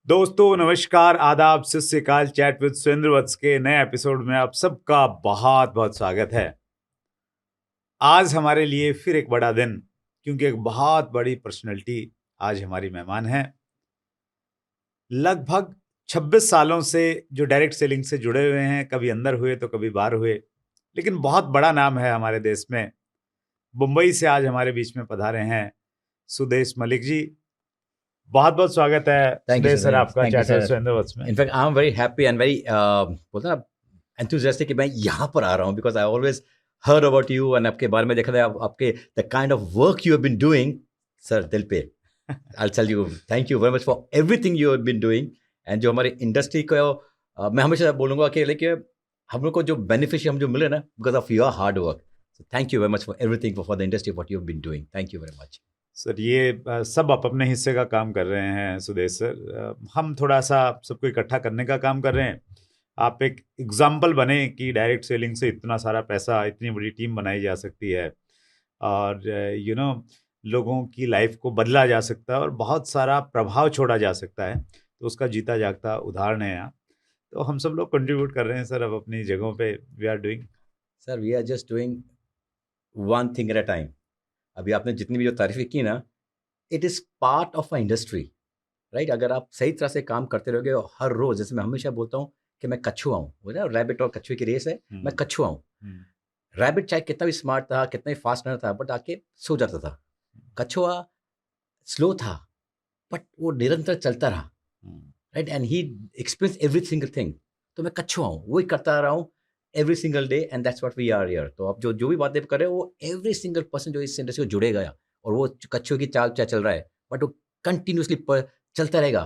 दोस्तों नमस्कार, आदाब, सत श्री अकाल। चैट विद सुरेंद्र वत्स के नए एपिसोड में आप सबका बहुत बहुत स्वागत है। आज हमारे लिए फिर एक बड़ा दिन, क्योंकि एक बहुत बड़ी पर्सनैलिटी आज हमारी मेहमान है। लगभग 26 सालों से जो डायरेक्ट सेलिंग से जुड़े हुए हैं, कभी अंदर हुए तो कभी बाहर हुए, लेकिन बहुत बड़ा नाम है हमारे देश में। मुंबई से आज हमारे बीच में पधारे हैं सुदेश मलिक जी। बहुत बहुत स्वागत है Thank you, Sudesh sir. Sir आपका Thank you, chat with sir. Surendra Vats में। In fact, I'm very happy and very बोलते हैं ना enthusiastic कि मैं यहाँ पर आ रहा हूँ because I always heard about you and आपके बारे में देखा था आपके the kind of work you have been doing, sir, दिल पे। I'll tell you, thank you very much for everything you have been doing and जो हमारी इंडस्ट्री को मैं हमेशा बोलूँगा कि लेकिन हम लोग को जो बेनिफिशियरी हम जो मिले ना because of your hard work. So thank you very much for everything for the industry what you have been doing. Thank you very much. Sir ये सब आप अपने हिस्से का काम कर रहे हैं सुदेश सर। हम थोड़ा सा सबको इकट्ठा करने का काम कर रहे हैं। आप एक एग्जाम्पल बने कि डायरेक्ट सेलिंग से इतना सारा पैसा, इतनी बड़ी टीम बनाई जा सकती है और लोगों की लाइफ को बदला जा सकता है और बहुत सारा प्रभाव छोड़ा जा सकता है। तो उसका जीता जागता उदाहरण है आप। तो हम सब लोग कंट्रीब्यूट कर रहे हैं सर अब अपनी जगहों पे। We are doing Sir, we are just doing one thing at a time. अभी आपने जितनी भी जो तारीफें की ना, it is part of a industry, right? अगर आप सही तरह से काम करते रहोगे और हर रोज, जैसे मैं हमेशा बोलता हूँ कि मैं कछुआ हूँ, वो ना रैबिट और कछुए की रेस है, मैं कछुआ हूँ। रैबिट चाहे कितना भी स्मार्ट था, कितना भी फास्ट रनर था, बट आके सो जाता था। कछुआ स्लो था, बट वो निरंतर चलता रहा, right? And he experience every single thing. तो मैं कछुआ हूँ, वही करता रहा हूँ every single day, and that's what we are here. तो आप जो जो भी बातें कर रहे हो, वो एवरी सिंगल पर्सन जो इस इंडस्ट्री को जुड़े गया और वो कछुए की चाल चाल चल रहा है, बट वो कंटिन्यूसली चलता रहेगा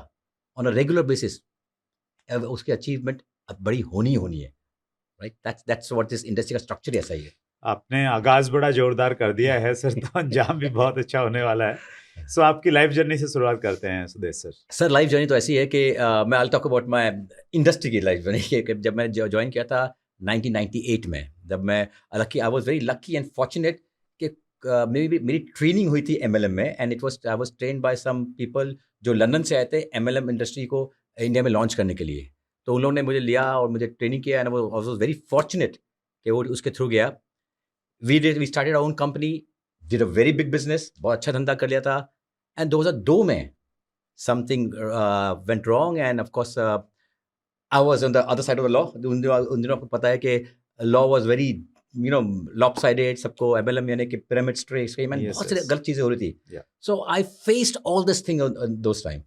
ऑन अ रेगुलर बेसिस, उसकी अचीवमेंट अब बड़ी होनी होनी है, right? That's what this industry का स्ट्रक्चर ऐसा ही है। आपने आगाज बड़ा जोरदार कर दिया है सर, तो अंजाम भी बहुत अच्छा होने वाला है। सो आपकी लाइफ जर्नी से शुरुआत करते हैं Sudesh sir. Sir, life journey तो ऐसी है कि मैं I talk about my industry की लाइफ जर्नी कि जब मैं ज्वाइन किया था 1998 में, जब मैं lucky, I was very lucky and fortunate कि मेरी ट्रेनिंग हुई थी एमएलएम में, and it was I was trained by some people जो लंदन से आए थे एमएलएम इंडस्ट्री को इंडिया में लॉन्च करने के लिए। तो उन लोगों ने मुझे लिया और मुझे ट्रेनिंग किया, and I was very fortunate कि वो उसके थ्रू गया। We started our own company, did a very big business, बहुत अच्छा धंधा कर लिया था। एंड 2002 में something went wrong, and of course I was on the other side of the law. उन दिनों आपको पता है कि law was very lopsided, सबको MLM यानी कि pyramid scheme, Yes, बहुत सारी yes. गलत चीजें हो रही थी। Yeah. So I faced all this thing on those time.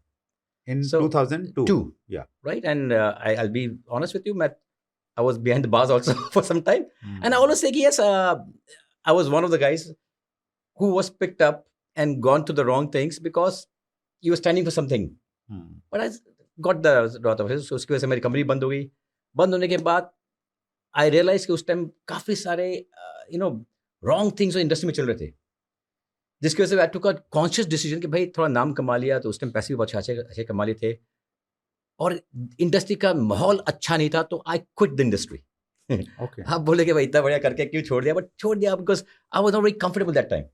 In So 2002. Yeah. right? And I'll be honest with you, Matt, I was behind the bars also for some time. And I always say कि yes, I was one of the guys who was picked up and gone to the wrong things because you were standing for something. But I got the wrath of it. So उसकी वजह से मेरी company बंद हो गई। बंद होने के बाद आई रियलाइज कि उस टाइम काफ़ी सारे रॉन्ग थिंग्स इंडस्ट्री में चल रहे थे, जिसकी वजह से आई टुक अ कॉन्शियस डिसीजन कि भाई थोड़ा नाम कमा लिया, तो उस टाइम पैसे भी बहुत अच्छे अच्छे कमा लिए थे और इंडस्ट्री का माहौल अच्छा नहीं था, तो I quit the industry. Okay. आप बोले कि भाई इतना बढ़िया करके क्यों छोड़ दिया, बट छोड़ दिया because I was not very comfortable that time.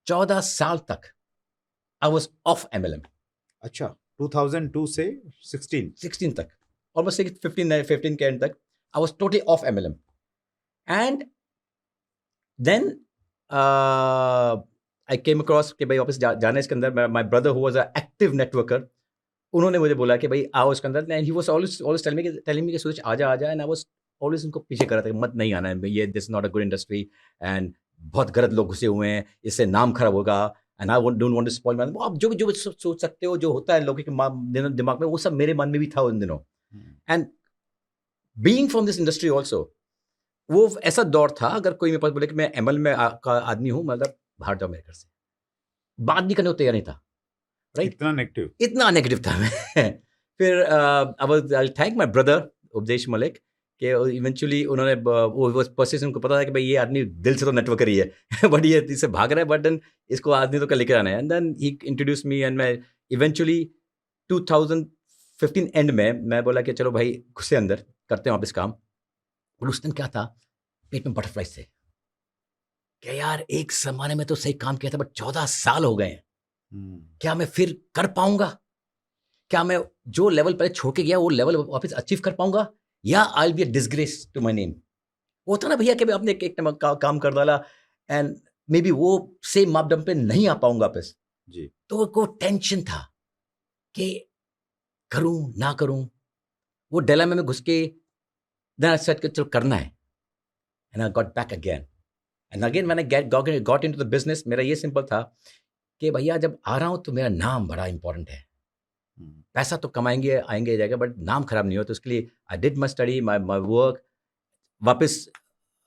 14 साल तक आई वाज ऑफ एमएलएम। अच्छा, 2002 से 16 तक, almost 15 के एंड तक I was totally off MLM. And then I came across कि भाई वापस जाना इसके अंदर। my brother who was an active networker, उन्होंने मुझे बोला कि भाई आओ इसके अंदर, and he was always telling me कि सूरज आजा, and I was always उनको पीछे कर रहा था कि मत नहीं आना है, ये this is not a good industry and बहुत गलत लोग घुसे हुए हैं, इससे नाम खराब होगा, and I don't want to spoil my। आप जो भी सोच सकते हो, जो होता है लोगों के दिमाग में, वो सब मेरे मन में भी था उन दिनों। And being from this industry also, वो ऐसा दौर था, अगर कोई मेरे पास बोले कि मैं एमएल में का आदमी हूँ, मतलब बाहर जाओ मेरे घर से, बात भी करने को तैयार नहीं था, राइट? इतना नेगेटिव था मैं। फिर आई थैंक माय ब्रदर उपदेश मलिक कि इवेंचुअली उन्होंने वो पर्सन, उनको पता था कि भाई ये आदमी दिल से तो नेटवर्कर ही है बट ये इससे भाग रहा है, बट देन इसको आदमी तो लेकर आना है। And then he introduce me, and मैं इवेंचुअली 2015 एंड में मैं बोला कि चलो भाई घुसे अंदर, करते हैं वापस काम। और उस दिन क्या था, पेट में बटरफ्लाइज थे कि यार एक जमाने में तो सही काम किया था, बट 14 साल हो गए हैं, क्या मैं फिर कर पाऊंगा? क्या मैं जो लेवल पहले छोड़ के गया वो लेवल वापस अचीव कर पाऊंगा, या I will be a disgrace to my name. वो होता ना भैया कि आपने एक टाइम काम कर डाला एंड मे बी वो सेम मापदंड पे नहीं आ पाऊंगा वापस। जी। तो वो टेंशन था कि करूं ना करूं, वो डिलेमा में घुस के देन आई सेड कि चलो करना है, and I got back again and again when I got into the business. मेरा ये सिंपल था कि भैया जब आ रहा हूं तो मेरा नाम बड़ा इंपॉर्टेंट है। पैसा तो कमाएंगे आएंगे जाएगा, बट नाम खराब नहीं हो, तो उसके लिए I did my study my work. वापस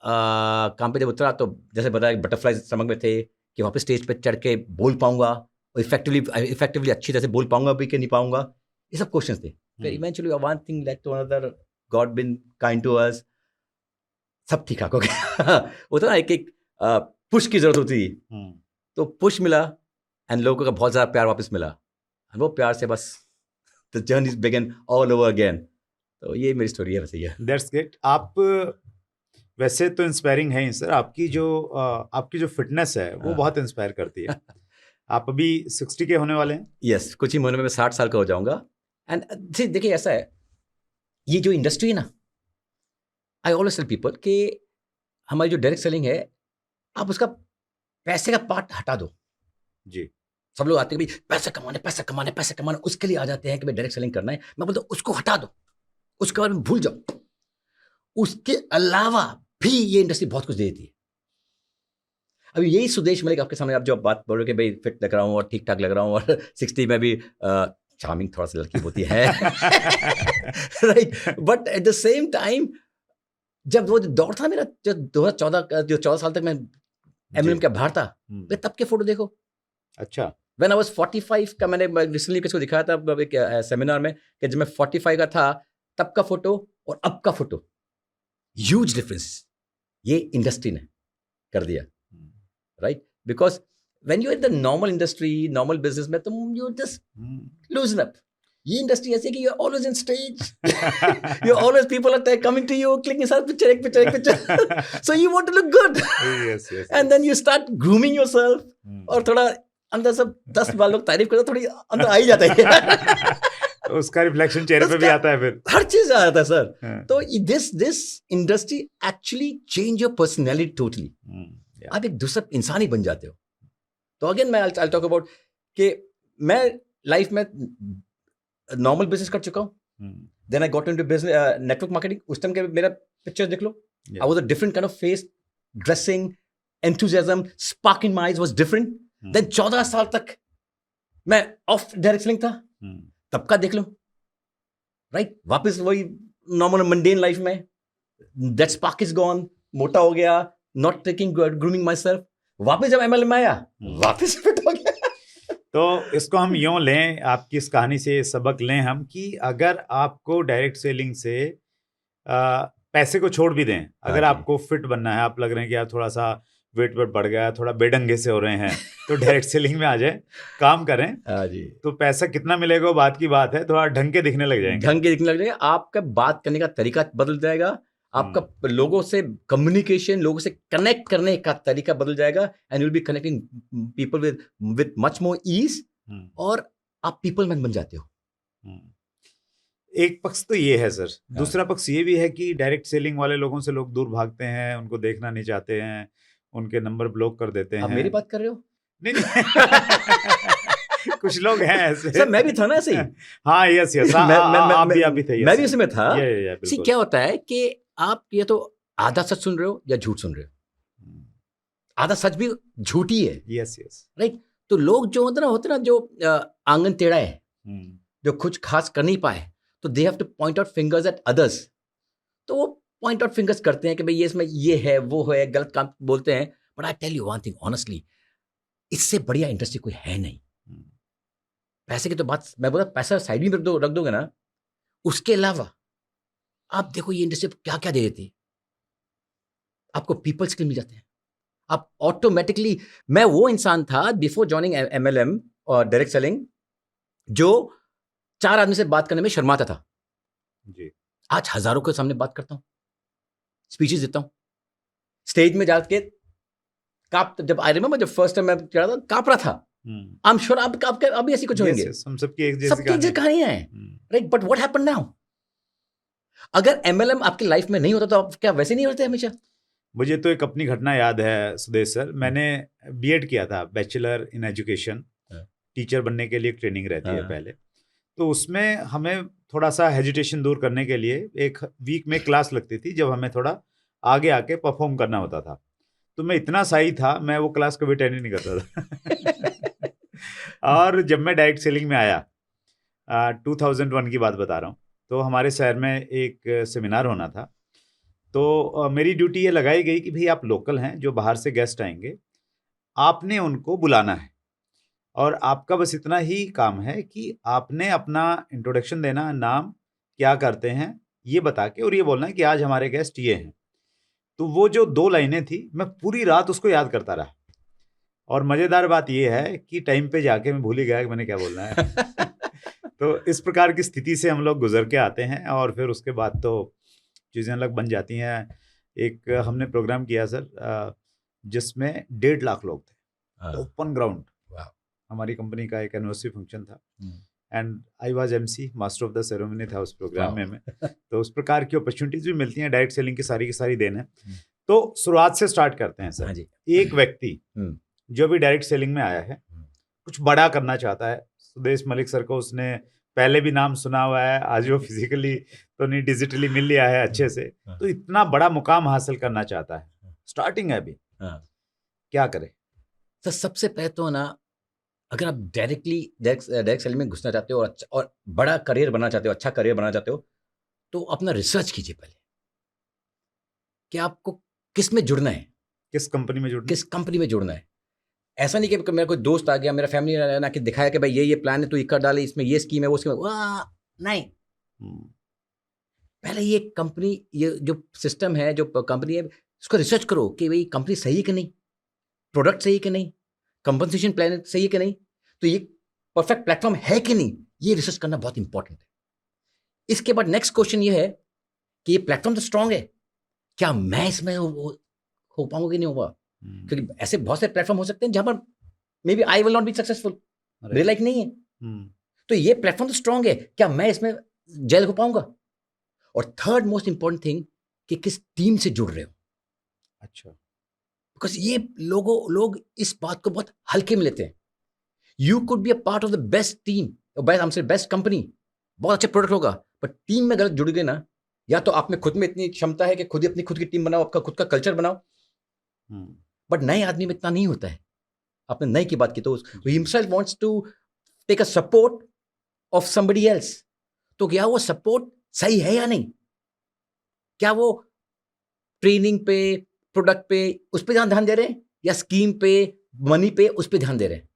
काम पे जब उतरा तो जैसे बताया बटरफ्लाई स्टमक में थे कि वापस स्टेज पे चढ़ के बोल पाऊंगा और इफेक्टिवली अच्छी तरह से बोल पाऊंगा भी कि नहीं पाऊंगा, ये सब क्वेश्चंस थे। फिर eventually one thing led to another, god been kind to us, सब ठीक ठाक हो गया। वो तो ना एक पुश की जरूरत होती थी, तो पुश मिला एंड लोगों का बहुत ज़्यादा प्यार वापस मिला, वो प्यार से बस the journey is begin all over again. तो ये मेरी स्टोरी है वैसे। That's great. आप वैसे तो इंस्पायरिंग है ही सर, आपकी जो फिटनेस है वो बहुत इंस्पायर करती है। आप अभी 60 के होने वाले हैं? यस, कुछ ही महीनों में मैं 60 साल का हो जाऊंगा। एंड देखिए ऐसा है, ये जो इंडस्ट्री है ना, आई ऑलवेज टेल पीपल कि हमारी जो डायरेक्ट सेलिंग है, आप उसका पैसे का पार्ट हटा दो। जी। सब लोग आते हैं भाई पैसे कमाने पैसे कमाने पैसे कमाने, उसके लिए आ जाते हैं कि भाई डायरेक्ट सेलिंग करना है। मैं बोलता हूँ उसको हटा दो, उसके बारे में भूल जाओ। उसके अलावा भी ये इंडस्ट्री बहुत कुछ देती है। अभी यही सुदेश मलिक आपके सामने, आप जो बात बोल रहे हो कि भाई फिट लग रहा हूँ और ठीक ठाक लग रहा हूँ और 60 में भी चार्मिंग थोड़ा सा लड़की होती है, right, but at the same time जब वो दौर था मेरा, जो 2014 जो 14 साल तक मैं एमएलएम का बाहर था, तब के फोटो देखो। अच्छा। When I was 45 का, मैंने रिसेंटली किसी को दिखाया था एक सेमिनार में कि जब मैं 45 का था तब का फोटो और अब का फोटो, ह्यूज डिफरेंस ये इंडस्ट्री ने कर दिया, right? Because when you in the normal industry, normal business में तुम यू जस्ट लूजन अप। ये इंडस्ट्री ऐसी है कि you are always in stage, you always people are coming to you, clicking sir picture एक picture, so you want to look good, and then you start grooming yourself, और थोड़ा अंदर सब 10 बार लोग तारीफ करते थोड़ी अंदर आ ही जाता है। उसका रिफ्लेक्शन चेहरे पे भी आता है, फिर हर चीज आ जाता है सर। तो this industry actually change your personality totally. आप एक दूसरा इंसान ही बन जाते हो। तो अगेन मैं आई टॉक अबाउट कि मैं लाइफ में नॉर्मल बिजनेस कर चुका हूँ, then I got into business network marketing. उस टाइम के मेरा पिक्चर देख लो, I was a different kind of face, dressing, enthusiasm, spark in my eyes was different. Then 14 साल तक मैं ऑफ डायरेक्ट सेलिंग था, तब का देख लो, राइट? वापस वही नॉर्मल मंडेन लाइफ में, दैट स्पार्क इज गॉन, मोटा हो गया, not taking grooming my self. वापस जब एमएलएम में आया, वापस फिट हो गया। तो इसको हम यूं लें, आपकी इस कहानी से सबक लें हम, कि अगर आपको डायरेक्ट सेलिंग से पैसे को छोड़ भी दें, अगर आपको फिट बनना है, आप लग रहे हैं कि यार थोड़ा सा वेट बढ़ गया, थोड़ा बेढंगे से हो रहे हैं, तो डायरेक्ट सेलिंग में आ जाए, काम करें। जी। तो पैसा कितना मिलेगा वो बात की बात है, थोड़ा ढंग के दिखने लग जाएंगे, ढंग के दिखने लग जाएगा, आपका बात करने का तरीका बदल जाएगा, आपका लोगों से कम्युनिकेशन, लोगों से कनेक्ट करने का तरीका बदल जाएगा, and you will be connecting people with much more ease, और आप पीपल मैन बन जाते हो। एक पक्ष तो ये है सर, दूसरा पक्ष ये भी है कि डायरेक्ट सेलिंग वाले लोगों से लोग दूर भागते हैं, उनको देखना नहीं चाहते हैं, उनके नंबर ब्लॉक कर देते हैं। आप मेरी बात कर रहे हो? नहीं कुछ लोग हैं ऐसे। सर मैं भी था ना ऐसे ही। हाँ, यस यस, आप भी थे। मैं भी उसमें था। बिल्कुल। क्या होता है कि आप ये तो आधा सच सुन रहे हो या झूठ सुन रहे हो, आधा सच भी झूठ ही है। Yes yes, right. तो लोग जो होते ना जो आंगन टेढ़ा है, जो कुछ खास कर नहीं पाए, तो they have two point out fingers at others. तो वो पॉइंट आउट फिंगर्स करते हैं कि भाई ये इसमें ये है, वो है, गलत काम बोलते हैं। But I tell you one thing honestly, इससे बढ़िया इंडस्ट्री कोई है नहीं। पैसे की तो बात मैं बोला, पैसा साइड में रख दोगे ना, उसके अलावा आप देखो ये इंडस्ट्री क्या क्या दे देती है आपको। पीपल स्किल मिल जाते हैं, आप ऑटोमेटिकली। मैं वो इंसान था बिफोर जॉइनिंग एमएलएम और डायरेक्ट सेलिंग, जो 4 आदमी से बात करने में शर्माता था जी। आज हजारों के सामने बात करता हूं, स्पीचेस देता हूं, स्टेज में जाके जब आई रिमेंबर जब फर्स्ट टाइम मैं कांप रहा था। आई एम श्योर आप अभी ऐसी कुछ होंगे, हम सबकी एक जैसी कहानियां हैं। Right, but what happened now? अगर MLM आपकी लाइफ में नहीं होता तो आप क्या वैसे नहीं होते हमेशा? मुझे तो एक अपनी घटना याद है सुदेश सर, मैंने बीएड किया था, बैचलर इन एजुकेशन। हाँ। टीचर बनने के लिए एक ट्रेनिंग रहती है हाँ। पहले, तो उसमें हमें थोड़ा सा हेजिटेशन दूर करने के लिए एक वीक में क्लास लगती थी जब हमें थोड़ा आगे आके परफॉर्म करना होता था। तो मैं इतना सही था, मैं वो क्लास कभी अटेंड ही नहीं करता था। और जब मैं डायरेक्ट सेलिंग में आया, 2001 की बात बता रहा हूँ, तो हमारे शहर में एक सेमिनार होना था। तो मेरी ड्यूटी ये लगाई गई कि भाई आप लोकल हैं, जो बाहर से गेस्ट आएंगे आपने उनको बुलाना है, और आपका बस इतना ही काम है कि आपने अपना इंट्रोडक्शन देना, नाम क्या करते हैं ये बता के, और ये बोलना है कि आज हमारे गेस्ट ये हैं। तो वो जो 2 लाइनें थी, मैं पूरी रात उसको याद करता रहा, और मज़ेदार बात ये है कि टाइम पे जाके मैं भूल ही गया कि मैंने क्या बोलना है। तो इस प्रकार की स्थिति से हम लोग गुजर के आते हैं, और फिर उसके बाद तो चीज़ें अलग बन जाती हैं। एक हमने प्रोग्राम किया सर, जिसमें 1.5 लाख लोग थे, ओपन ग्राउंड। हमारी कंपनी का एक एनिवर्सरी फंक्शन था, and I was MC, master of the ceremony था उस प्रोग्राम में मैं। तो उस प्रकार की अपॉर्चुनिटीज भी मिलती हैं, डायरेक्ट सेलिंग की सारी देन है। तो शुरुआत से स्टार्ट करते हैं सर। एक व्यक्ति जो भी डायरेक्ट सेलिंग में आया है, कुछ बड़ा करना चाहता है। सुदेश मलिक सर को उसने पहले भी नाम सुना हुआ है, आज वो फिजिकली तो नहीं, डिजिटली मिल लिया है अच्छे से, तो इतना बड़ा मुकाम हासिल करना चाहता है, स्टार्टिंग है अभी, क्या करे? तो सबसे पहले तो ना, अगर आप डायरेक्ट सेलिंग में घुसना चाहते हो और बड़ा करियर बनाना चाहते हो, अच्छा करियर बनाना चाहते हो, तो अपना रिसर्च कीजिए पहले कि आपको किस में जुड़ना है, किस कंपनी में जुड़ना है। ऐसा नहीं कि मेरा कोई दोस्त आ गया, मेरा फैमिली ने आके दिखाया कि भाई ये प्लान है, तो ये कर डाले, इसमें ये स्कीम है, वो स्कीम है, वाह नहीं। पहले ये कंपनी, ये जो सिस्टम है, जो कंपनी है, उसको रिसर्च करो कि भाई कंपनी सही है कि नहीं, प्रोडक्ट सही है कि नहीं, कंपनसेशन प्लान सही है कि नहीं, तो ये परफेक्ट प्लेटफॉर्म है कि नहीं, ये रिसर्च करना बहुत इंपॉर्टेंट है। इसके बाद नेक्स्ट क्वेश्चन ये है कि ये प्लेटफॉर्म तो स्ट्रांग है, क्या मैं इसमें हो पाऊंगा कि नहीं होगा? क्योंकि ऐसे बहुत से प्लेटफॉर्म हो सकते हैं जहां पर maybe I will not be successful, मेरे लाइक नहीं है। तो ये प्लेटफॉर्म तो स्ट्रांग है, क्या मैं इसमें जेल हो पाऊंगा? और थर्ड मोस्ट इंपॉर्टेंट थिंग कि किस टीम से जुड़ रहे हो। अच्छा, बिकॉज ये लोग इस बात को बहुत हल्के में लेते हैं। You could be a part of the best team, best company, बहुत अच्छे प्रोडक्ट होगा, पर टीम में गलत जुड़ गए ना, या तो आप में खुद में इतनी क्षमता है कि खुद ही अपनी खुद की टीम बनाओ, आपका खुद का कल्चर बनाओ, बट नए आदमी में इतना नहीं होता है। आपने नए की बात की, तो himself wants to take a support of somebody else, तो क्या वो सपोर्ट सही है या नहीं? क्या वो ट्रेनिंग पे, प्रोडक्ट पे, उस पर ध्यान दे रहे हैं, या स्कीम पे, मनी पे, उस पर ध्यान दे रहे हैं?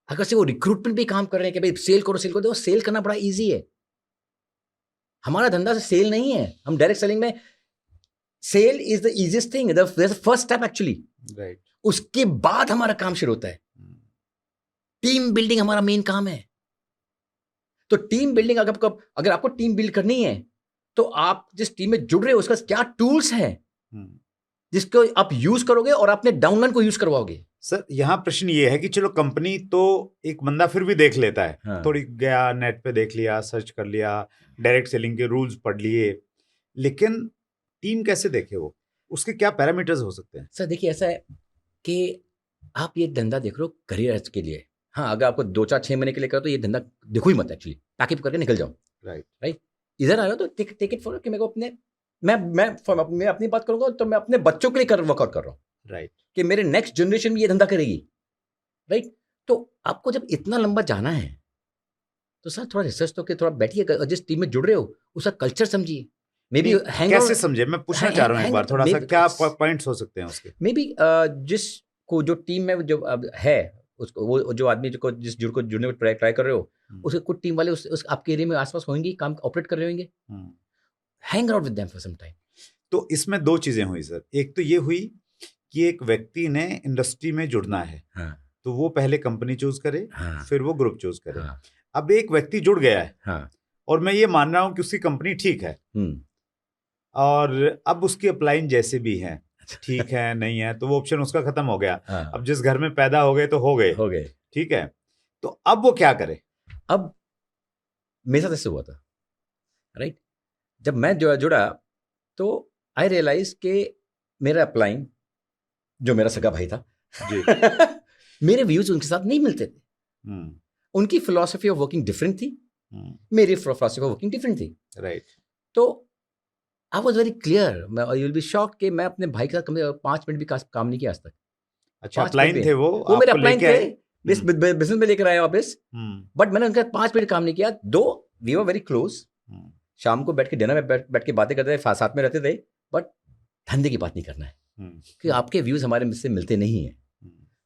अगर से वो रिक्रूटमेंट भी काम कर रहे हैं कि भाई सेल करो, सेल करना बड़ा इजी है। हमारा धंधा से सेल नहीं है, हम डायरेक्ट सेलिंग में sale is the easiest thing, the first step actually, right. उसके बाद हमारा काम शुरू होता है। टीम बिल्डिंग हमारा मेन काम है। तो टीम बिल्डिंग, अगर आपको टीम बिल्ड करनी है, तो आप जिस टीम में जुड़ रहे हो उसका क्या टूल्स हैं जिसको आप यूज करोगे और अपने डाउनलाइन को यूज करवाओगे। सर यहाँ प्रश्न ये है कि चलो कंपनी तो एक बंदा फिर भी देख लेता है, हाँ। थोड़ी गया नेट पे देख लिया, सर्च कर लिया, डायरेक्ट सेलिंग के रूल्स पढ़ लिए, लेकिन टीम कैसे देखे वो, उसके क्या पैरामीटर्स हो सकते हैं? सर देखिए, ऐसा है कि आप ये धंधा देख रहे हो करियर के लिए, हाँ, अगर आपको 2-4-6 महीने के लिए करो तो ये धंधा देखो ही मत, एक्चुअली पैकअप करके निकल जाओ, राइट। इधर आया तो टेक इट फॉर कि मेरे को अपने, मैं अपनी बात करूंगा तो मैं अपने बच्चों के लिए वर्कआउट कर रहा हूँ, राइट, कि मेरे नेक्स्ट जनरेशन भी ये धंधा करेगी, राइट। तो आपको जब इतना लंबा जाना है तो सर थोड़ा रिसर्च तो, थोड़ा बैठिए, जिस टीम में जुड़ रहे हो उसका कल्चर समझिए। मे बी कैसे समझे, मैं पूछना चाह रहा हूँ एक बार, थोड़ा सा क्या पॉइंट्स हो सकते हैं उसके? मे बी जिसको जो टीम में जो है, उसको वो जो आदमी को जिस जुड़ने को ट्राई कर रहे हो, उसके कुछ टीम वाले उस आपके एरिया में आसपास होंगे, काम ऑपरेट कर रहे होंगे, hang out with them for some time. तो इसमें 2 चीजें हुई सर। एक तो ये हुई कि एक व्यक्ति ने इंडस्ट्री में जुड़ना है, तो वो पहले कंपनी चूज करे, फिर वो ग्रुप चूज करे। अब एक व्यक्ति जुड़ गया है, और मैं ये मान रहा हूं कि उसकी कंपनी ठीक है, और अब उसकी अपलाइन जैसे भी है, ठीक है नहीं है, तो वो ऑप्शन उसका खत्म हो गया। अब जिस घर में पैदा हो गए तो हो गए, ठीक है, तो अब वो क्या करे? अब मेरे साथ ऐसे हुआ था, राइट? जब मैं जुड़ा तो आई रियलाइज कि मेरा अपलाइन, जो मेरा सगा भाई था, जी। मेरे व्यूज उनके साथ नहीं मिलते थे। हम्म, उनकी फिलॉसफी ऑफ वर्किंग डिफरेंट थी, मेरी फिलॉसफी ऑफ वर्किंग डिफरेंट थी। राइट। तो I was very clear, you will be shock कि मैं अपने भाई के साथ कम से कम 5 मिनट भी काम नहीं किया आज तक। अच्छा, 5 मिनट अपलाइन भी थे वो मेरे आपको अपलाइन लेके थे, आए? बिजनेस में लेकर आए वापस, बट मैंने उनके साथ 5 मिनट काम नहीं किया। दो वी वर वेरी क्लोज, शाम को बैठ के डिनर में बैठ के बातें करते थे, साथ में रहते थे, बट धंधे की बात नहीं करना है कि आपके व्यूज हमारे से मिलते नहीं है।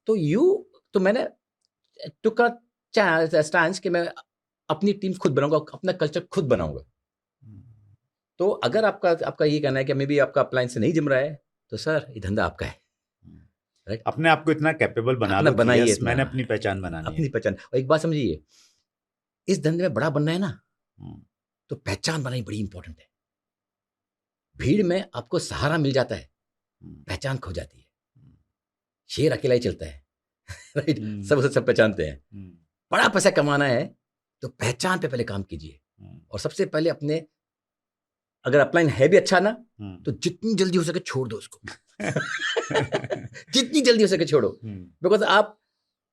तो मैंने टुक अ स्टैंस कि मैं अपनी टीम खुद बनाऊंगा, अपना कल्चर खुद बनाऊंगा। तो अगर आपका ये कहना है कि मे बी आपका अपलाइन से नहीं जम रहा है, तो सर ये धंधा आपका है, राइट? अपने आप को इतना कैपेबल बना अपना लो कि बनाइए यस, इतना, मैंने अपनी पहचान बनानी अपनी है। पहचान। और एक बात समझिए, इस धंधे में बड़ा बनना है ना, तो पहचान बनानी बड़ी इंपॉर्टेंट है। भीड़ में आपको सहारा मिल जाता है, पहचान खो जाती है। शेर अकेला ही चलता है, राइट? सब उसे सब पहचानते हैं। बड़ा पैसा कमाना है तो पहचान पे पहले काम कीजिए, और सबसे पहले अपने, अगर अपलाइन है भी अच्छा ना, तो जितनी जल्दी हो सके छोड़ दो उसको। जितनी जल्दी हो सके छोड़ो, बिकॉज आप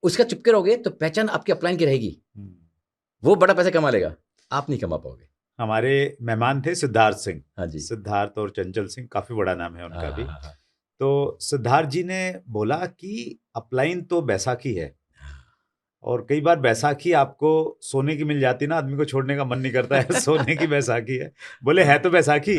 उसका चिपके रहोगे तो पहचान आपके अपलाइन की रहेगी। वो बड़ा पैसा कमा लेगा, आप नहीं कमा पाओगे। हमारे मेहमान थे सिद्धार्थ सिंह। हाँ जी। सिद्धार्थ और चंचल सिंह, काफी बड़ा नाम है उनका भी। हाँ। तो सिद्धार्थ जी ने बोला कि अपलाइन तो बैसाखी है, और कई बार बैसाखी आपको सोने की मिल जाती ना, आदमी को छोड़ने का मन नहीं करता है। सोने की बैसाखी है, बोले है तो बैसाखी।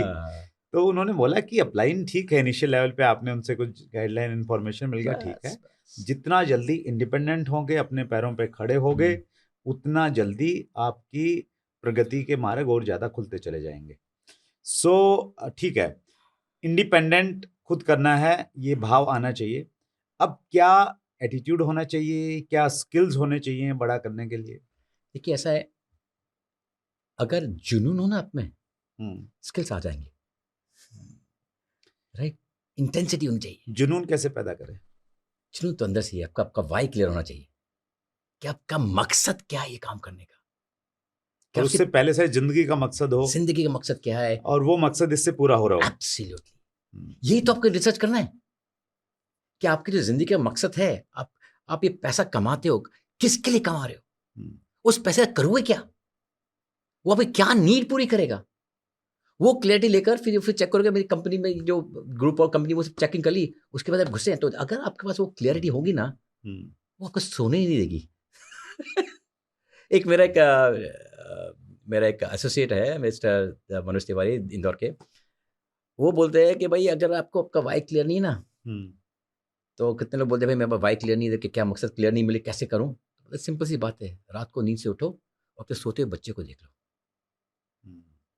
तो उन्होंने बोला कि अपलाइन ठीक है, इनिशियल लेवल पे आपने उनसे कुछ गाइडलाइन इन्फॉर्मेशन मिल गया, ठीक है। जितना जल्दी इंडिपेंडेंट होंगे, अपने पैरों पे खड़े होंगे, उतना जल्दी आपकी प्रगति के मार्ग और ज्यादा खुलते चले जाएंगे। सो ठीक है, इंडिपेंडेंट खुद करना है, ये भाव आना चाहिए। अब क्या एटीट्यूड होना चाहिए, क्या स्किल्स होने चाहिए बड़ा करने के लिए? देखिए ऐसा है, अगर जुनून हो ना आप में, स्किल्स आ जाएंगे, राइट? इंटेंसिटी होनी चाहिए। जुनून कैसे पैदा करें? जुनून तो अंदर से ही, आपका वाई क्लियर होना चाहिए कि आपका मकसद क्या है ये काम करने का। और उससे पहले से जिंदगी का मकसद हो, जिंदगी का मकसद क्या है, और वो मकसद इससे पूरा हो रहा हो। एब्सोल्युटली, यही तो आपको रिसर्च करना है कि आपकी जो जिंदगी का मकसद है, आप ये पैसा कमाते हो, किसके लिए कमा रहे हो, उस पैसे का करोगे क्या, वो आपकी क्या नीड पूरी करेगा। वो क्लैरिटी लेकर फिर चेक करोगे। मेरी कंपनी में जो ग्रुप और कंपनी वो सब चेकिंग कर ली, उसके बाद आप घुसे हैं, तो अगर आपके पास वो क्लैरिटी होगी ना, वो आपको सोने ही नहीं देगी। एक मेरा एक एसोसिएट है, मिस्टर मनोज तिवारी, इंदौर के। वो बोलते हैं कि भाई अगर आपको आपका वाई क्लियर नहीं है ना, तो कितने लोग बोलते हैं भाई मेरा वाई क्लियर नहीं है, कि क्या मकसद क्लियर नहीं मिले, कैसे करूं? सिंपल सी बात है, रात को नींद से उठो और अपने सोते हुए बच्चे को देख लो,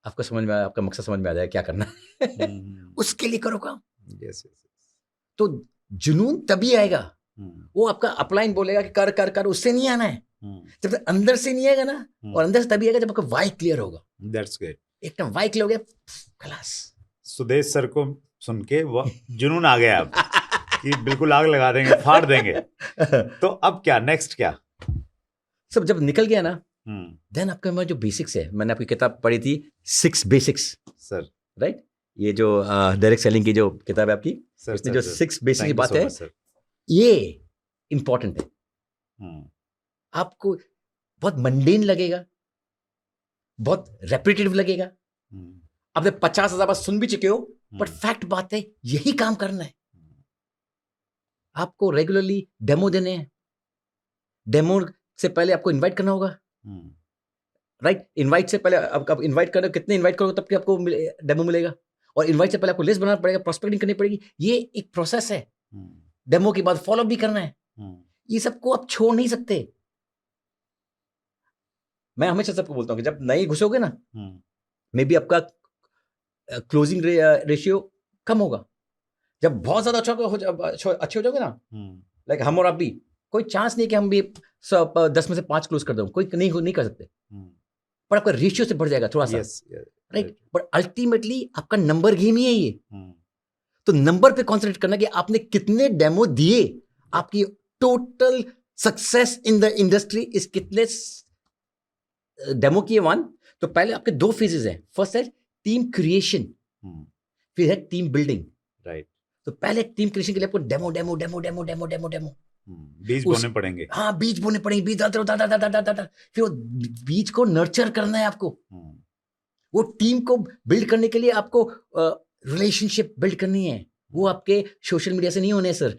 आपको समझ में आया, आपका मकसद समझ में आ जाए क्या करना है। उसके लिए करो काम। तो जुनून तभी आएगा, वो आपका अपलाइन बोलेगा कि कर कर कर, उससे नहीं आना है, जब तक अंदर से नहीं आएगा ना। और अंदर से तभी आएगा जब आपका वाई क्लियर होगा। That's great. एकदम वाई क्लियर हो गया, खलास। सुदेश सर को सुन के वो जुनून आ गया अब कि बिल्कुल आग लगा देंगे, फाड़ देंगे। तो अब क्या, नेक्स्ट क्या? सब जब निकल गया ना, देन आपके में जो बेसिक्स है, मैंने आपकी किताब पढ़ी थी 6 बेसिक्स सर, राइट? ये जो डायरेक्ट सेलिंग की जो किताब है आपकी, सर, इसमें सर, जो सर, 6 बेसिक की thank you बात so है, much, सर। ये इंपॉर्टेंट है। आपको बहुत मंडेन लगेगा, बहुत रेपिटेटिव लगेगा, आपने 50,000 बार सुन भी चुके हो, बट फैक्ट बात है, यही काम करना है। आपको रेगुलरली डेमो देने हैं, डेमो से पहले आपको इनवाइट करना होगा, राइट? इनवाइट से पहले आप इनवाइट करो, कितने इनवाइट करोगे तब कि आपको डेमो मिलेगा, और इनवाइट से पहले आपको लिस्ट बनाना पड़ेगा, प्रोस्पेक्टिंग करनी पड़ेगी। ये एक प्रोसेस है। डेमो के बाद फॉलो भी करना है। ये सबको आप छोड़ नहीं सकते। मैं हमेशा सबको बोलता हूँ कि जब नए घुसोगे ना, मे बी आपका क्लोजिंग रेशियो कम होगा। जब बहुत ज्यादा अच्छे हो जाओगे ना, लाइक हम और आप भी, कोई चांस नहीं कि हम भी 10 में से 5 क्लोज कर दो, कोई नहीं कर सकते, पर आपका रेशियो से बढ़ जाएगा थोड़ा सा, राइट? बट अल्टीमेटली आपका नंबर गेम ही है ये। तो नंबर पे कॉन्सेंट्रेट करना कि आपने कितने डेमो दिए, आपकी total success in the industry is कितने डेमो किए वन, तो पहले आपके 2 फेजेस हैं। फर्स्ट है टीम क्रिएशन, फिर है टीम बिल्डिंग। राइट। तो पहले टीम क्रिएशन के लिए आपको डेमो बीज उस- बोने पड़ेंगे। हाँ, बीज बोने पड़ेंगे, बीज डालते रहो, फिर वो बीज को नर्चर करना है आपको। वो टीम को बिल्ड करने के लिए आपको रिलेशनशिप बिल्ड करनी है। वो आपके सोशल मीडिया से नहीं होने सर।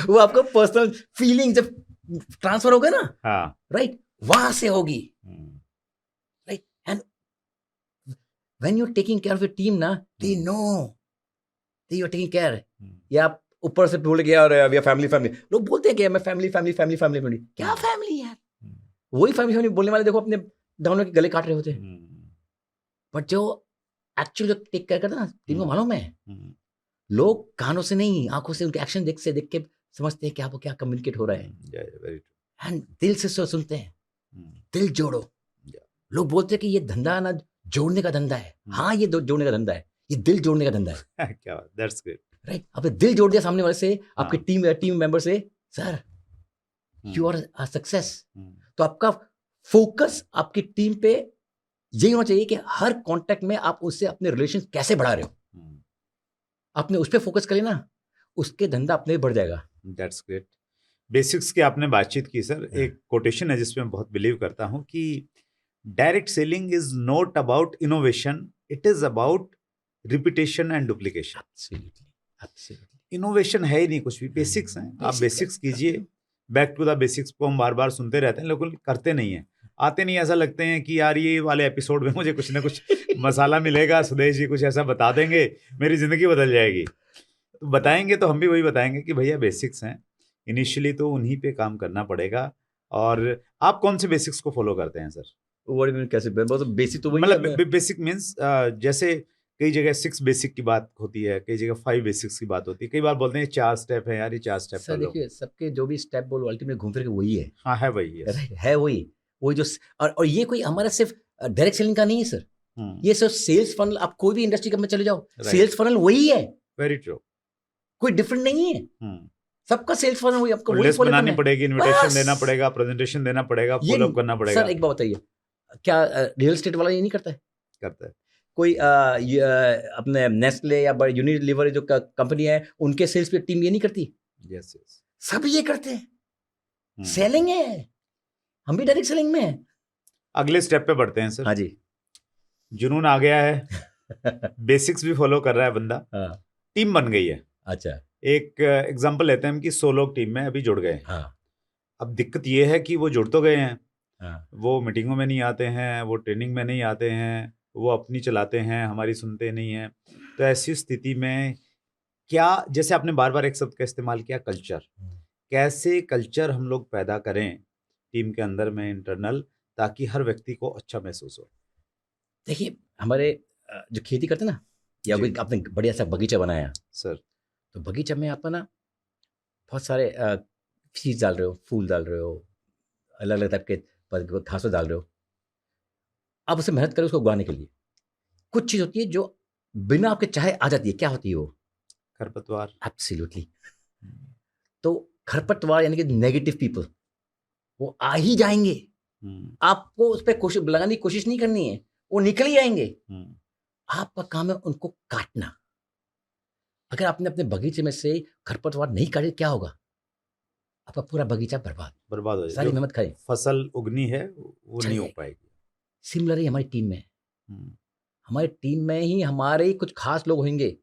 वो आपको पर्सनल फीलिंग जब ट्रांसफर होगा ना, हाँ। राइट, वहां से होगी, right. And when you taking care of your team ना, they know that you are taking care. या आप ऊपर से बोल के यार वी आर फैमिली, लोग बोलते हैं कि मैं फैमिली, क्या फैमिली यार? वही फैमिली बोलने वाले देखो अपने डाउनर के गले काट रहे होते हैं। बट जो एक्चुअली जो टेक केयर करता है ना टीम को, मालूम है, लोग कानों से नहीं, आंखों से, उनके एक्शन देख के समझते हैं कि आपको क्या कम्युनिकेट हो रहा है। एंड दिल से सुनते हैं, दिल जोड़ो। लोग बोलते हैं कि ये धंधा ना जोड़ने का धंधा है। हाँ, ये जोड़ने का धंधा है, ये दिल जोड़ने का धंधा है। क्या बात, दैट्स ग्रेट। राइट, आपने दिल जोड़ दिया सामने वाले से, आपके टीम मेंबर से, sir you are a success. तो आपका फोकस आपकी टीम पे यही होना चाहिए कि हर कांटेक्ट में आप उससे अपने रिलेशन कैसे बढ़ा रहे हो। आपने उस पर फोकस करें ना, उसके धंधा अपने बढ़ जाएगा। That's great. बेसिक्स की आपने बातचीत की सर। एक कोटेशन है जिसमें मैं बहुत बिलीव करता हूँ कि direct selling is not about innovation, it is about repetition and duplication. Innovation है ही नहीं कुछ भी, बेसिक्स हैं। आप बेसिक्स कीजिए, बैक टू द बेसिक्स को हम बार बार सुनते रहते हैं, लेकिन करते नहीं हैं, आते नहीं। ऐसा लगते हैं कि यार ये वाले एपिसोड में मुझे कुछ ना कुछ मसाला मिलेगा, सुदेश जी कुछ ऐसा बता देंगे, मेरी ज़िंदगी बदल जाएगी। तो बताएंगे तो हम भी वही बताएंगे कि भैया बेसिक्स हैं, इनिशियली तो उन्हीं पे काम करना पड़ेगा। और आप कौन से बेसिक्स को फॉलो करते हैं सर? कैसे बेसिक तो वही मतलब बेसिक मीन्स जैसे कई जगह 6 बेसिक की बात होती है, कई जगह 5 बेसिक्स की बात होती है, कई बार बोलते हैं 4 स्टेप है यार, ये 4 स्टेप सर देखिए, सबके जो भी स्टेप बोलो अल्टीमेट घूम फिर के वही है। हाँ है वही है वही जो और ये कोई हमारा सिर्फ डायरेक्ट सेलिंग का नहीं है सर। ये सिर्फ सेल्स फनल, आप कोई भी इंडस्ट्री में चले जाओ, सेल्स फनल वही है। वेरी ट्रू, कोई डिफरेंट नहीं है। सबका सेल्स फनल वही, आपको लिस्ट बनानी पड़ेगी, इनविटेशन देना पड़ेगा, प्रेजेंटेशन देना पड़ेगा, फॉलो अप करना पड़ेगा। सर एक बात बताइए, क्या रियल एस्टेट वाला ये नहीं करता है? करता है। कोई अपने नेस्ले या यूनिलीवर जो कंपनी है, उनके सेल्स पे टीम ये नहीं करती? यस यस, सब ये करते हैं। सेलिंग है, हम भी डायरेक्ट सेलिंग में है। अगले स्टेप पे बढ़ते हैं सर। हाँ जी, जुनून आ गया है, बेसिक्स भी फॉलो कर रहा है बंदा, टीम बन गई है। अच्छा, एक एग्जांपल लेते हैं हम कि 100 लोग टीम में अभी जुड़ गए। अब दिक्कत ये है कि वो जुड़ तो गए हैं, वो मीटिंगों में नहीं आते हैं, वो ट्रेनिंग में नहीं आते हैं, वो अपनी चलाते हैं, हमारी सुनते नहीं हैं। तो ऐसी स्थिति में क्या, जैसे आपने बार बार एक शब्द का इस्तेमाल किया, कल्चर, कैसे कल्चर हम लोग पैदा करें टीम के अंदर में इंटरनल, ताकि हर व्यक्ति को अच्छा महसूस हो। देखिए, हमारे जो खेती करते ना, या कोई आपने बढ़िया सा बगीचा बनाया सर, तो बगीचा में आप ना बहुत सारे चीज डाल रहे हो, फूल डाल रहे हो, अलग अलग टाइप के घास डाल रहे हो। आप उसे मेहनत करें उसको उगाने के लिए। कुछ चीज होती है जो बिना आपके चाहे आ जाती है। क्या होती है वो? खरपतवार। एब्सोल्युटली। तो खरपतवार यानी कि नेगेटिव पीपल, वो आ ही जाएंगे। आपको उस पर लगाने की कोशिश नहीं करनी है, वो निकल ही आएंगे। आपका काम है उनको काटना। अगर आपने अपने बगीचे में से खरपतवार नहीं काटे, क्या होगा? आपका पूरा बगीचा बर्बाद हो जाएगा। सारी मेहनत करें, फसल उगनी है वो नहीं हो पाएगी। सिमिलरली हमारी टीम में, हमारी टीम में ही हमारे कुछ खास लोग होंगे,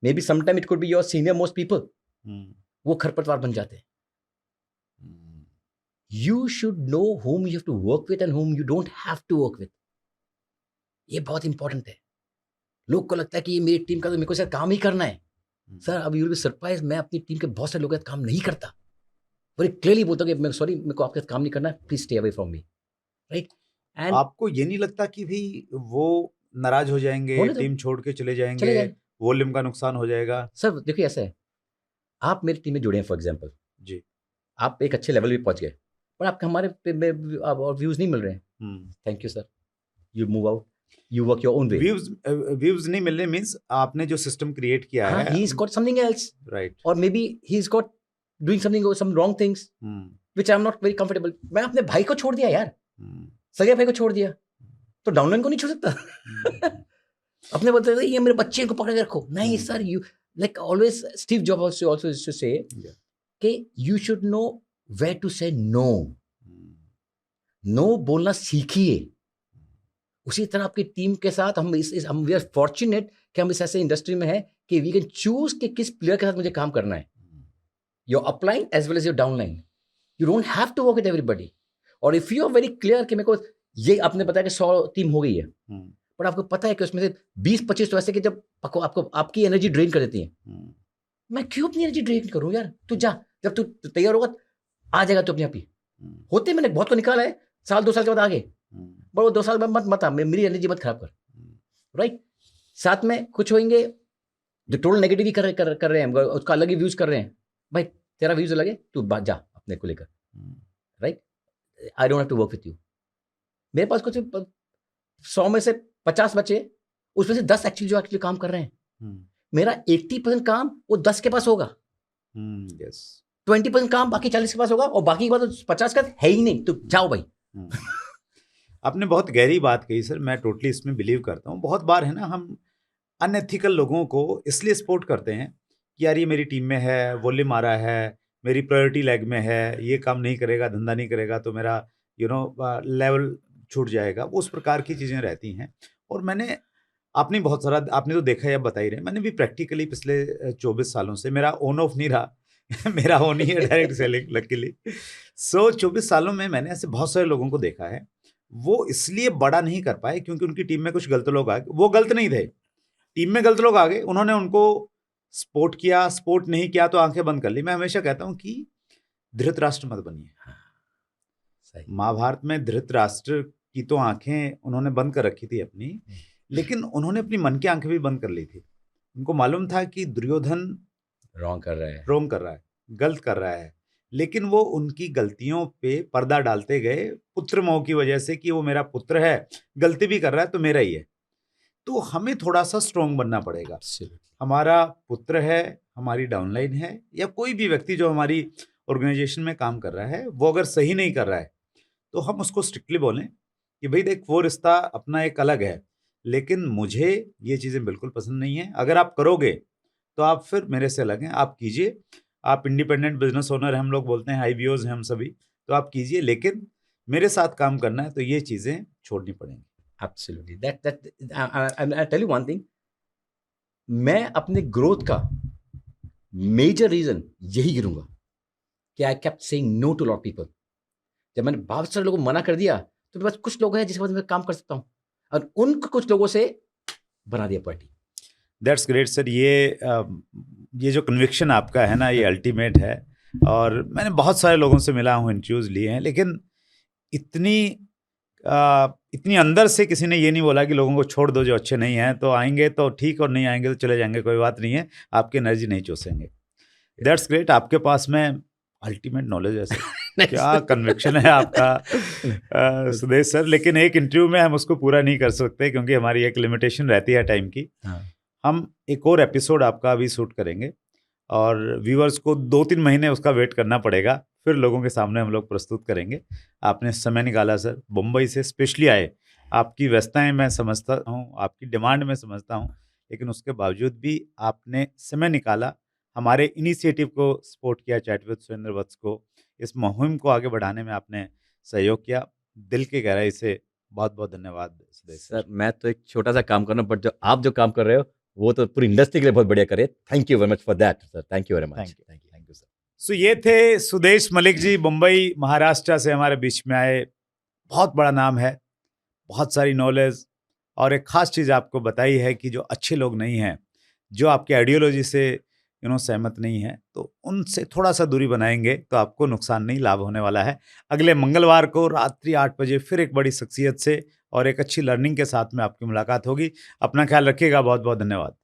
may be sometime it could be your senior most people, वो खरपतवार बन जाते हैं। You should no whom you have to work with and whom you don't have to work with. ये बहुत इंपॉर्टेंट है। लोग को लगता है कि ये मेरी टीम का, तो मेरे को सिर्फ काम ही करना है। सर, अब यू विल बी सरप्राइज, मैं अपनी टीम के बहुत सारे लोगों के साथ काम नहीं करता। बड़ी क्लियरली बोलता हूँ कि सॉरी, मेरे को आपके साथ काम नहीं करना है, please stay away from me, right? And आपको ये नहीं लगता कि भी वो नाराज हो जाएंगे, टीम छोड़ के चले जाएंगे, वॉल्यूम का नुकसान हो जाएगा? सर देखिए, ऐसा है, आप मेरी टीम में जुड़े हैं फॉर एग्जांपल जी, आप एक अच्छे लेवल पे पहुंच गए, पर आपके हमारे और व्यूज नहीं मिल रहे हैं। Thank you sir, you move out, you work your own way. Views नहीं मिल रहे मींस आपने जो सिस्टम क्रिएट किया है, he is got something else, right, और maybe he is got doing something, some wrong things which I am not very comfortable. मैं अपने भाई को छोड़ दिया यार, सगे भाई को छोड़ दिया, तो डाउनलाइन को नहीं छोड़ सकता? अपने बोलते थे ये मेरे बच्चे को पकड़ के रखो, नहीं sir, you like always Steve Jobs also used to say कि you should know where to say no. No बोलना सीखिए। उसी तरह आपकी टीम के साथ हम हम वी आर फॉर्चुनेट कि हम इस ऐसे इंडस्ट्री में है कि वी कैन चूज कि किस प्लेयर के साथ मुझे काम करना है। Your upline as well as your downline, you don't have to work with everybody. और if you are very clear कि मेरे को ये, आपने बताया कि 100 टीम हो गई है, पर आपको पता है कि उसमें से 20-25 तो ऐसे कि जब आपको आपकी एनर्जी ड्रेन कर देती है। मैं क्यों अपनी एनर्जी ड्रेन करूं यार? तू जा, जब तू तैयार होगा आ जाएगा तो अपने आप ही। होते मैंने बहुत को निकाला है, साल 2 साल के बाद आगे, पर वो 2 साल में मत आ, मेरी एनर्जी मत खराब कर, राइट? साथ में कुछ होंगे जो टोटल नेगेटिव कर रहे हैं, उसका अलग ही व्यूज कर रहे हैं। भाई तेरा व्यूज अलग है, तू जा अपने को लेकर, right? I don't have to work with you. मेरे पास कुछ 100 में से 50 बचे, उसमें से 10 एक्चुअली जो एक्चुअली काम कर रहे हैं। मेरा 80% काम वो 10 के पास होगा, 20% काम बाकी 40 के पास होगा, और बाकी के बाद 50 का है ही नहीं, तो जाओ भाई। आपने बहुत गहरी बात कही सर, मैं टोटली इसमें बिलीव करता हूँ। बहुत बार है ना, हम अनएथिकल लोगों को इसलिए सपोर्ट करते हैं कि यार ये मेरी टीम में है, वॉल्यूम आ रहा है, मेरी प्रायोरिटी लैग में है, ये काम नहीं करेगा, धंधा नहीं करेगा तो मेरा लेवल छूट जाएगा, उस प्रकार की चीज़ें रहती हैं। और मैंने आपने बहुत सारा, आपने तो देखा है, अब बता ही रहे, मैंने भी प्रैक्टिकली पिछले 24 सालों से, मेरा ऑन ऑफ नहीं रहा मेरा ऑन ही है डायरेक्ट सेलिंग लकीली। 24 सालों में मैंने ऐसे बहुत सारे लोगों को देखा है, वो इसलिए बड़ा नहीं कर पाए क्योंकि उनकी टीम में कुछ गलत लोग आ गए। वो गलत नहीं थे, टीम में गलत लोग आ गए, उन्होंने उनको सपोर्ट किया, सपोर्ट नहीं किया तो आंखें बंद कर ली। मैं हमेशा कहता हूं कि धृतराष्ट्र मत बनिए। महाभारत में धृतराष्ट्र की तो आंखें उन्होंने बंद कर रखी थी अपनी, लेकिन उन्होंने अपनी मन की आंखें भी बंद कर ली थी। उनको मालूम था कि दुर्योधन रॉन्ग कर रहा है, गलत कर रहा है, लेकिन वो उनकी गलतियों पे पर्दा डालते गए पुत्र मोह की वजह से कि वो मेरा पुत्र है, गलती भी कर रहा है तो मेरा ही है। तो हमें थोड़ा सा स्ट्रॉन्ग बनना पड़ेगा। हमारा पुत्र है, हमारी डाउनलाइन है, या कोई भी व्यक्ति जो हमारी ऑर्गेनाइजेशन में काम कर रहा है, वो अगर सही नहीं कर रहा है तो हम उसको स्ट्रिक्टली बोलें कि भाई देख, वो रिश्ता अपना एक अलग है, लेकिन मुझे ये चीज़ें बिल्कुल पसंद नहीं है। अगर आप करोगे तो आप फिर मेरे से अलग हैं, आप कीजिए, आप इंडिपेंडेंट बिजनेस ओनर हैं, हम लोग बोलते हैं, IBOs हैं हम सभी, तो आप कीजिए, लेकिन मेरे साथ काम करना है तो ये चीज़ें छोड़नी पड़ेंगी। Absolutely. I'll tell you one thing. मैं अपने ग्रोथ का मेजर रीजन यही गिरूंगा कि I kept saying no to lot people. जब मैंने बहुत सारे लोगों को मना कर दिया, तो मेरे पास कुछ लोग हैं जिसके पास मैं काम कर सकता हूँ, और उन कुछ लोगों से बना दिया पार्टी। That's great sir. ये जो कन्विक्शन आपका है ना, ये अल्टीमेट है। और मैंने बहुत सारे लोगों से मिला हूँ, इंटरव्यूज लिए हैं, लेकिन इतनी अंदर से किसी ने ये नहीं बोला कि लोगों को छोड़ दो, जो अच्छे नहीं हैं तो आएंगे तो ठीक, और नहीं आएंगे तो चले जाएंगे, कोई बात नहीं है, आपकी एनर्जी नहीं चूसेंगे। That's great. आपके पास में अल्टीमेट नॉलेज है सर, क्या कन्विक्शन है आपका सुदेश सर। लेकिन एक इंटरव्यू में हम उसको पूरा नहीं कर सकते क्योंकि हमारी एक लिमिटेशन रहती है टाइम की। हम एक और एपिसोड आपका अभी शूट करेंगे और व्यूअर्स को 2-3 महीने उसका वेट करना पड़ेगा, फिर लोगों के सामने हम लोग प्रस्तुत करेंगे। आपने समय निकाला सर, मुंबई से स्पेशली आए, आपकी व्यस्तताएं मैं समझता हूँ, आपकी डिमांड मैं समझता हूँ, लेकिन उसके बावजूद भी आपने समय निकाला, हमारे इनिशिएटिव को सपोर्ट किया, चैट विद सुरेंद्र वत्स को, इस मुहिम को आगे बढ़ाने में आपने सहयोग किया। दिल की गहराई से बहुत बहुत धन्यवाद सुदेश सर। मैं तो एक छोटा सा काम कर रहा हूँ, बट जो आप जो काम कर रहे हो वो तो पूरी इंडस्ट्री के लिए बहुत बढ़िया करे। Thank you very much for that sir, thank you very much. Thank you sir. So ये थे सुदेश मलिक जी, मुंबई महाराष्ट्र से हमारे बीच में आए। बहुत बड़ा नाम है, बहुत सारी नॉलेज, और एक ख़ास चीज़ आपको बताई है कि जो अच्छे लोग नहीं हैं, जो आपके आइडियोलॉजी से सहमत नहीं है, तो उनसे थोड़ा सा दूरी बनाएंगे तो आपको नुकसान नहीं, लाभ होने वाला है। अगले मंगलवार को रात्रि 8 बजे फिर एक बड़ी शख्सियत से और एक अच्छी लर्निंग के साथ में आपकी मुलाकात होगी। अपना ख्याल रखिएगा। बहुत बहुत धन्यवाद।